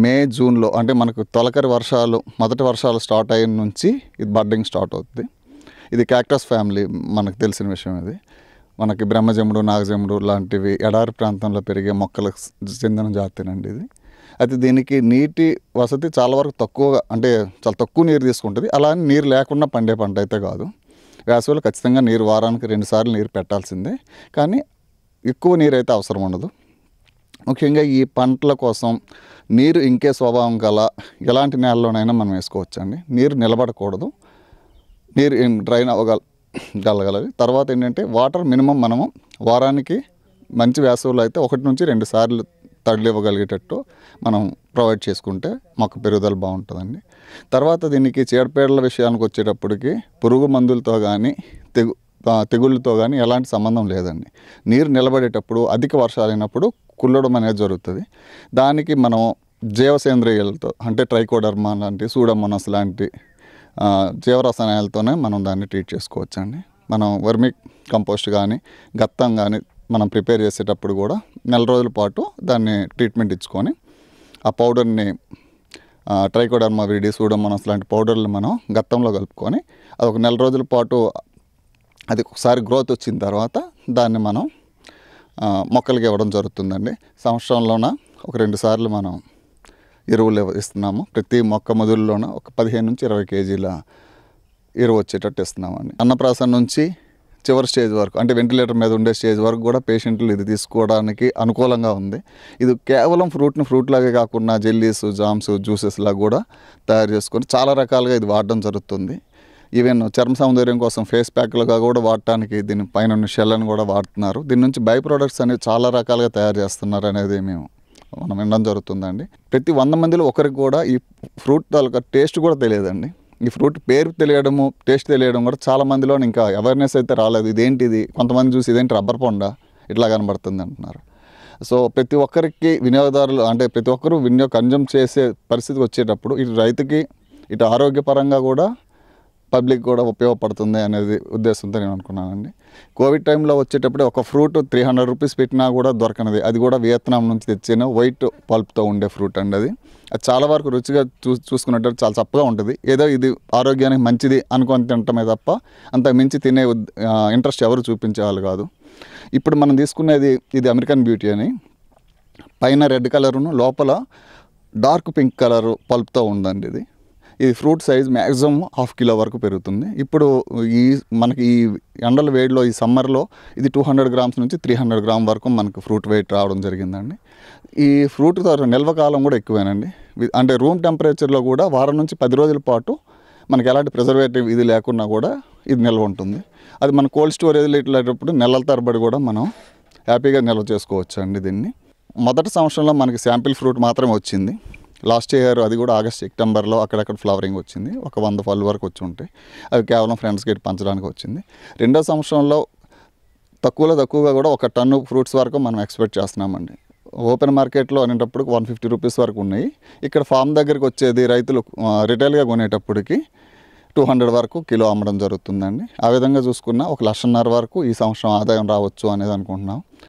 మే జూన్లో అంటే మనకు తొలకరి వర్షాలు మొదటి వర్షాలు స్టార్ట్ అయిన నుంచి ఇది బడ్డింగ్ స్టార్ట్ అవుతుంది. ఇది క్యాక్టస్ ఫ్యామిలీ, మనకు తెలిసిన విషయం ఇది. మనకి బ్రహ్మజముడు, నాగజముడు లాంటివి ఎడారి ప్రాంతంలో పెరిగే మొక్కలకు చెందిన జాతేనండి ఇది. అయితే దీనికి నీటి వసతి చాలా వరకు తక్కువగా, అంటే చాలా తక్కువ నీరు తీసుకుంటుంది. అలా అని నీరు లేకుండా పండే పంట అయితే కాదు. వేసవిలో ఖచ్చితంగా నీరు వారానికి 2 సార్లు నీరు పెట్టాల్సిందే, కానీ ఎక్కువ నీరు అయితే అవసరం ఉండదు. ముఖ్యంగా ఈ పంటల కోసం నీరు ఇంకే స్వభావం గల ఎలాంటి నేలలోనైనా మనం వేసుకోవచ్చండి. నీరు నిలబడకూడదు, నీరు డ్రైన్ అవ్వగలగాలి. తర్వాత ఏంటంటే వాటర్ మినిమం మనము వారానికి మంచి వేసవిలో అయితే 1 నుంచి 2 సార్లు తడులు ఇవ్వగలిగేటట్టు మనం ప్రొవైడ్ చేసుకుంటే మొక్క పెరుగుదల బాగుంటుందండి. తర్వాత దీనికి చీడపీడల విషయానికి వచ్చేటప్పటికి పురుగు మందులతో కానీ తెగుళ్ళతో కానీ ఎలాంటి సంబంధం లేదండి. నీరు నిలబడేటప్పుడు అధిక వర్షాలు అయినప్పుడు కుళ్ళడం అనేది జరుగుతుంది. దానికి మనం జీవసేంద్రియాలతో అంటే ట్రైకోడర్మా లాంటి, సూడోమోనాస్ లాంటి జీవరసాయనాలతోనే మనం దాన్ని ట్రీట్ చేసుకోవచ్చండి. మనం వర్మి కంపోస్ట్ కానీ గత్తం కానీ మనం ప్రిపేర్ చేసేటప్పుడు కూడా 4 రోజుల పాటు దాన్ని ట్రీట్మెంట్ ఇచ్చుకొని ఆ పౌడర్ని ట్రైకోడర్మా విరిడి, సూడోమోనాస్ లాంటి పౌడర్లు మనం గత్తంలో కలుపుకొని అది ఒక 4 రోజుల పాటు అది ఒకసారి గ్రోత్ వచ్చిన తర్వాత దాన్ని మనం మొక్కలకి ఇవ్వడం జరుగుతుందండి. సంవత్సరంలోన ఒక 2 సార్లు మనం ఎరువులు ఇస్తున్నాము. ప్రతి మొక్క మొదలులోన ఒక 15 నుంచి 20 కేజీల ఎరువు వచ్చేటట్టు ఇస్తున్నామండి. అన్నప్రాసన నుంచి చివరి స్టేజ్ వరకు, అంటే వెంటిలేటర్ మీద ఉండే స్టేజ్ వరకు కూడా పేషెంట్లు ఇది తీసుకోవడానికి అనుకూలంగా ఉంది. ఇది కేవలం ఫ్రూట్ లాగే కాకుండా జెల్లీస్, జామ్స్, జ్యూసెస్ లాగా కూడా తయారు చేసుకొని చాలా రకాలుగా ఇది వాడడం జరుగుతుంది. ఈవెన్ చర్మ సౌందర్యం కోసం ఫేస్ ప్యాక్లుగా కూడా వాడటానికి దీని పైన ఉన్న షెల్లను కూడా వాడుతున్నారు. దీని నుంచి బై ప్రొడక్ట్స్ అనేవి చాలా రకాలుగా తయారు చేస్తున్నారు అనేది మనం వినడం జరుగుతుందండి. ప్రతి 100 మందిలో ఒకరికి కూడా ఈ ఫ్రూట్ తాలూకా టేస్ట్ కూడా తెలియదండి. ఈ ఫ్రూట్ పేరు తెలియడము, టేస్ట్ తెలియడం కూడా చాలా మందిలో ఇంకా అవేర్నెస్ అయితే రాలేదు. ఇదేంటిది, కొంతమంది చూసి ఇదేంటి రబ్బర్ పొండా ఇట్లా కనబడుతుంది అంటున్నారు. సో ప్రతి ఒక్కరికి వినియోగదారులు, అంటే ప్రతి ఒక్కరూ కన్జ్యూమ్ చేసే పరిస్థితికి వచ్చేటప్పుడు ఇటు రైతుకి, ఇటు ఆరోగ్యపరంగా కూడా పబ్లిక్ కూడా ఉపయోగపడుతుంది అనేది ఉద్దేశంతో నేను అనుకున్నానండి. కోవిడ్ టైంలో వచ్చేటప్పుడు ఒక ఫ్రూట్ 300 రూపీస్ పెట్టినా కూడా దొరకనిది, అది కూడా వియత్నాం నుంచి తెచ్చిన వైట్ పల్ప్తో ఉండే ఫ్రూట్ అండి. అది చాలా వరకు రుచిగా చూసుకున్నట్టు చాలా చప్పగా ఉంటుంది. ఏదో ఇది ఆరోగ్యానికి మంచిది అనుకొని తినటమే తప్ప అంత మించి తినే ఇంట్రెస్ట్ ఎవరు చూపించేవాళ్ళు కాదు. ఇప్పుడు మనం తీసుకునేది ఇది అమెరికన్ బ్యూటీ అని, పైన రెడ్ కలరును లోపల డార్క్ పింక్ కలరు పల్ప్తో ఉందండి. ఇది ఫ్రూట్ సైజ్ మ్యాక్సిమం 1/2 కిలో వరకు పెరుగుతుంది. ఇప్పుడు మనకి ఈ ఎండల వేడిలో ఈ సమ్మర్లో ఇది 200 గ్రామ్స్ నుంచి 300 గ్రామ్ వరకు మనకు ఫ్రూట్ వెయిట్ రావడం జరిగిందండి. ఈ ఫ్రూట్ నిల్వ కాలం కూడా ఎక్కువేనండి. అంటే రూమ్ టెంపరేచర్లో కూడా వారం నుంచి 10 రోజుల పాటు మనకి ఎలాంటి ప్రిజర్వేటివ్ ఇది లేకున్నా కూడా ఇది నిల్వ ఉంటుంది. అది మన కోల్డ్ స్టోరేజ్లో ఇట్లేటప్పుడు నెలల తరబడి కూడా మనం హ్యాపీగా నిల్వ చేసుకోవచ్చు అండి. దీన్ని మొదటి సంవత్సరంలో మనకి శాంపిల్ ఫ్రూట్ మాత్రమే వచ్చింది. లాస్ట్ ఇయర్ అది కూడా ఆగస్ట్ సెప్టెంబర్లో అక్కడక్కడ ఫ్లవరింగ్ వచ్చింది. ఒక 100 పళ్ళు వరకు వచ్చి ఉంటాయి. అవి కేవలం ఫ్రెండ్స్కి పంచడానికి వచ్చింది. రెండో సంవత్సరంలో తక్కువగా కూడా 1 టన్ను ఫ్రూట్స్ వరకు మనం ఎక్స్పెక్ట్ చేస్తున్నామండి. ఓపెన్ మార్కెట్లో అనేటప్పుడు 150 రూపీస్ వరకు ఉన్నాయి. ఇక్కడ ఫామ్ దగ్గరికి వచ్చేది రైతులు రిటైల్గా కొనేటప్పటికి 200 వరకు కిలో అమ్మడం జరుగుతుందండి. ఆ విధంగా చూసుకున్న 1,50,000 వరకు ఈ సంవత్సరం ఆదాయం రావచ్చు అనేది అనుకుంటున్నాం.